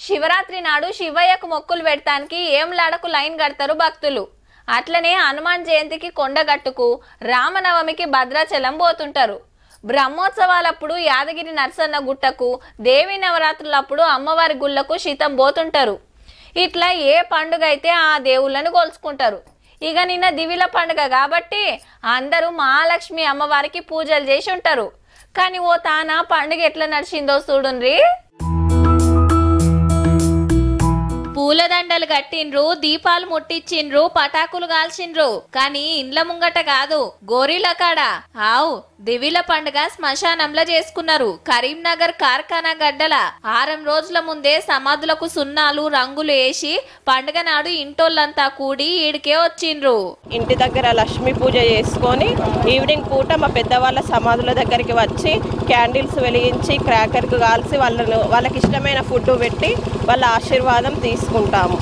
శివరాత్రి నాడు శివయ్యకు మొక్కులు పెడతానికి ఏంలాడకు లైన్ కడతారు భక్తులు. అట్లనే హనుమాన్ జయంతికి కొండగట్టుకు, రామనవమికి భద్రాచలం పోతుంటారు. బ్రహ్మోత్సవాలప్పుడు యాదగిరి నరసన్న గుట్టకు, దేవి నవరాత్రులప్పుడు అమ్మవారి గుళ్ళకు శీతం పోతుంటారు. ఇట్లా ఏ పండుగ అయితే ఆ దేవుళ్ళను కొలుసుకుంటారు. ఇక నిన్న దివిల పండుగ కాబట్టి అందరూ మహాలక్ష్మి అమ్మవారికి పూజలు చేసి ఉంటారు. కానీ ఓ తాన పండుగ ఎట్లా నడిచిందో చూడుండ్రి. పూలదండలు కట్టిండ్రు, దీపాలు ముట్టించిండ్రు, పటాకులు కాల్చిండ్రు. కానీ ఇండ్ల ముంగట కాదు, గోరీల కాడ. ఆవు దివిల పండుగ శ్మశానంలో చేసుకున్నారు. కరీంనగర్ కార్ఖానా గడ్డల 6 రోజుల ముందే సమాధులకు సున్నాలు రంగులు వేసి పండుగ నాడు ఇంటోళ్ళంతా కూడి ఈడికే వచ్చిండ్రు. ఇంటి దగ్గర లక్ష్మీ పూజ చేసుకొని ఈవినింగ్ పూట మా పెద్దవాళ్ళ సమాధుల దగ్గరికి వచ్చి క్యాండిల్స్ వెలిగించి క్రాకర్కు కాల్చి వాళ్ళకి ఇష్టమైన ఫుడ్ పెట్టి వాళ్ళ ఆశీర్వాదం తీసుకుంటాము.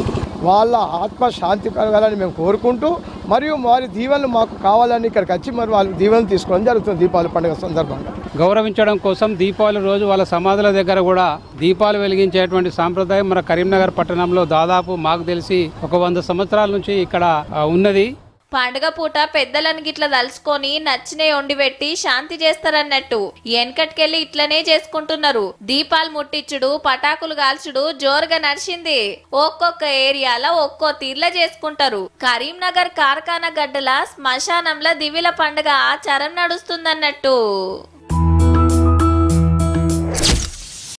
వాళ్ళ ఆత్మ శాంతి కలగాలని మేము కోరుకుంటూ, మరియు వారి దీవెనలు మాకు కావాలని ఇక్కడికి వచ్చి మరి వాళ్ళ దీవెనలు తీసుకోవడం జరుగుతుంది. దీపావళి పండుగ సందర్భంగా గౌరవించడం కోసం దీపావళి రోజు వాళ్ళ సమాధుల దగ్గర కూడా దీపాలు వెలిగించేటువంటి సాంప్రదాయం మన కరీంనగర్ పట్టణంలో దాదాపు మాకు తెలిసి ఒక 100 సంవత్సరాల నుంచి ఇక్కడ ఉన్నది. పండుగ పూట పెద్దలను గిట్ల తలుసుకొని నచ్చినే వండి పెట్టి శాంతి చేస్తారన్నట్టు వెనకటికెళ్ళి ఇట్లనే చేసుకుంటున్నారు. దీపాలు ముట్టించుడు, పటాకులు కాల్చుడు జోరుగా నడిచింది. ఒక్కొక్క ఏరియాలో ఒక్కో తీర్ల చేసుకుంటారు. కరీంనగర్ కార్ఖానా గడ్డల శ్మశానంలో దివిల పండుగ ఆచారం నడుస్తుందన్నట్టు.